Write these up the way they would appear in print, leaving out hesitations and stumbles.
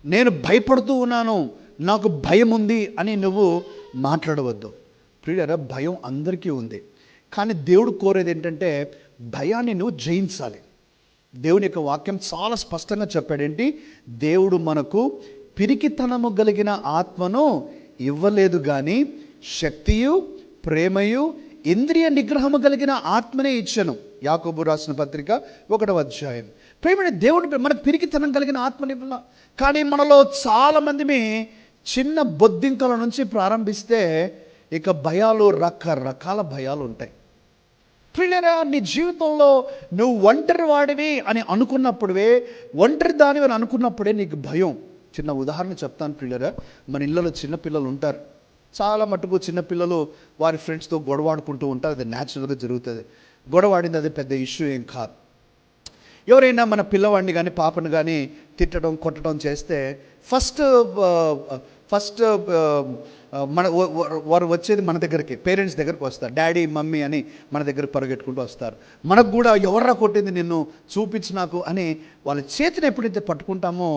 నేను భయపడుతూ ఉన్నాను, నాకు భయం ఉంది అని నువ్వు మాట్లాడవద్దు. ప్రియులారా, భయం అందరికీ ఉంది. కానీ దేవుడు కోరేది ఏంటంటే భయాన్ని నువ్వు జయించాలి. దేవుని యొక్క వాక్యం చాలా స్పష్టంగా చెప్పాడేంటి, దేవుడు మనకు పిరికితనము కలిగిన ఆత్మను ఇవ్వలేదు, కానీ శక్తియు, ప్రేమయు, ఇంద్రియ నిగ్రహము కలిగిన ఆత్మనే ఇచ్చను. యాకోబు రాసిన పత్రిక 1వ అధ్యాయం. ప్రేమ దేవుడు మనకు పిరికితనం కలిగిన ఆత్మని ఇవ్వాల. కానీ మనలో చాలామంది చిన్న బొద్దింకల నుంచి ప్రారంభిస్తే ఇక భయాలు, రకరకాల భయాలు ఉంటాయి. ప్రియులారా, నీ జీవితంలో నువ్వు ఒంటరి వాడివి అని అనుకున్నప్పుడే, ఒంటరి దానివి అని అనుకున్నప్పుడే నీకు భయం. చిన్న ఉదాహరణ చెప్తాను ప్రియులారా. మన ఇళ్ళలో చిన్నపిల్లలు ఉంటారు. చాలా మటుకు చిన్నపిల్లలు వారి ఫ్రెండ్స్తో గొడవాడుకుంటూ ఉంటారు. అది న్యాచురల్గా జరుగుతుంది. గొడవాడింది అది పెద్ద ఇష్యూ ఏం కాదు. ఎవరైనా మన పిల్లవాడిని కానీ పాపను కానీ తిట్టడం, కొట్టడం చేస్తే ఫస్ట్ మన వారు వచ్చేది మన దగ్గరికి, పేరెంట్స్ దగ్గరికి వస్తారు. డాడీ, మమ్మీ అని మన దగ్గర పరిగెట్టుకుంటూ వస్తారు. మనకు కూడా ఎవర్రా కొట్టింది నిన్ను చూపించు నాకు అని వాళ్ళ చేతిని ఎప్పుడైతే పట్టుకుంటామో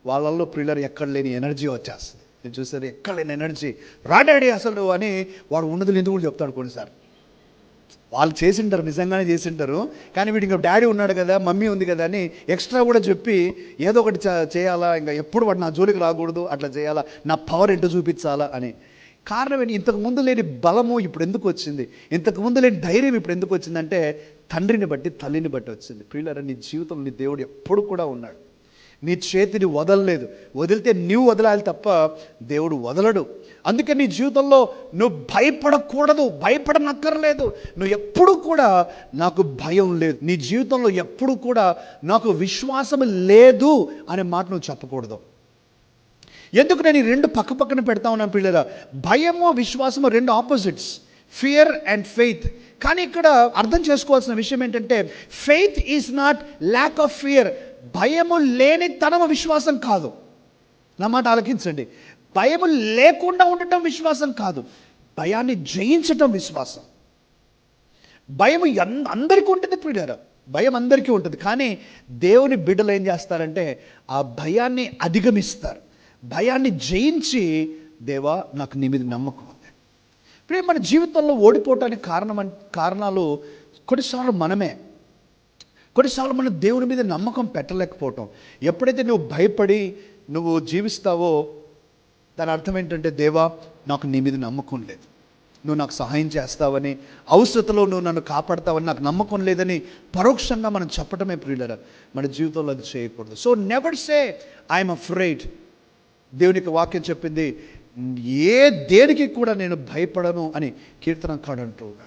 వాళ్ళల్లో ప్రియులర్ ఎక్కడ లేని ఎనర్జీ వచ్చేస్తుంది. నేను చూసేది ఎక్కడ లేని ఎనర్జీ. రా డాడీ అసలు అని వాడు ఉన్నది ఎందుకు కూడా చెప్తాడు కొన్నిసార్లు. వాళ్ళు చేసింటారు, నిజంగానే చేసింటారు. కానీ వీడు ఇంకా డాడీ ఉన్నాడు కదా, మమ్మీ ఉంది కదా అని ఎక్స్ట్రా కూడా చెప్పి ఏదో ఒకటి చేయాలా, ఇంకా ఎప్పుడు వాడు నా జోలికి రాకూడదు, అట్లా చేయాలా, నా పవర్ ఏంటో చూపించాలా అని. కారణం ఏంటి? ఇంతకుముందు లేని బలము ఇప్పుడు ఎందుకు వచ్చింది, ఇంతకుముందు లేని ధైర్యం ఇప్పుడు ఎందుకు వచ్చిందంటే తండ్రిని బట్టి, తల్లిని బట్టి వచ్చింది. ప్రియులారా, నీ జీవితంలో నీ దేవుడు ఎప్పుడు కూడా ఉన్నాడు. నీ చేతిని వదలలేదు. వదిలితే నీవు వదలాలి తప్ప దేవుడు వదలడు. అందుకే నీ జీవితంలో నువ్వు భయపడకూడదు, భయపడనక్కర్లేదు. నువ్వు ఎప్పుడు కూడా నాకు భయం లేదు, నీ జీవితంలో ఎప్పుడు కూడా నాకు విశ్వాసం లేదు అనే మాట నువ్వు చెప్పకూడదు. ఎందుకు నేను ఈ రెండు పక్క పక్కన పెడతా ఉన్నాను పిల్లరా? భయము, విశ్వాసము రెండు ఆపోజిట్స్, ఫియర్ అండ్ ఫెయిత్. కానీ ఇక్కడ అర్థం చేసుకోవాల్సిన విషయం ఏంటంటే faith is not lack of fear. భయము లేని తనము విశ్వాసం కాదు. నా మాట ఆలకించండి. భయము లేకుండా ఉండటం విశ్వాసం కాదు, భయాన్ని జయించటం విశ్వాసం. భయం అందరికీ ఉంటుంది ప్రియులారా, భయం అందరికీ ఉంటుంది. కానీ దేవుని బిడ్డలు ఏం చేస్తారంటే ఆ భయాన్ని అధిగమిస్తారు, భయాన్ని జయించి దేవా నాకు నీ మీద నమ్మకం ఉంది. ఇప్పుడు మన జీవితంలో ఓడిపోవటానికి కారణాలు కొన్నిసార్లు మనమే. కొన్నిసార్లు మనం దేవుని మీద నమ్మకం పెట్టలేకపోవటం. ఎప్పుడైతే నువ్వు భయపడి నువ్వు జీవిస్తావో దాని అర్థం ఏంటంటే దేవా నాకు నీ మీద నమ్మకం లేదు, నువ్వు నాకు సహాయం చేస్తావని, అవసరతలో నువ్వు నన్ను కాపాడతావని నాకు నమ్మకం లేదని పరోక్షంగా మనం చెప్పటమే ప్రియులారా. మన జీవితంలో అది చేయకూడదు. So never say I'm afraid. దేవునికి వాక్యం చెప్పింది దేనికి కూడా నేను భయపడను అని కీర్తనకారుడు అంటూ ఉన్నాడు.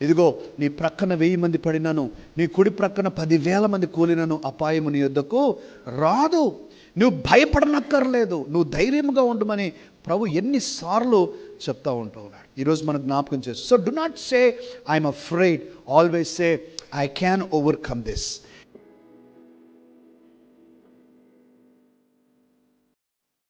ఇదిగో నీ ప్రక్కన 1000 మంది పడినను, నీ కుడి ప్రక్కన 10,000 మంది కూలినను అపాయము నీ యొద్దకు రాదు. నువ్వు భయపడనక్కర్లేదు, నువ్వు ధైర్యంగా ఉండమని ప్రభు ఎన్నిసార్లు చెప్తా ఉంటూ ఉన్నాడు. ఈరోజు మనం జ్ఞాపకం చేస్తాం. So do not say I'm afraid, always say I can overcome this.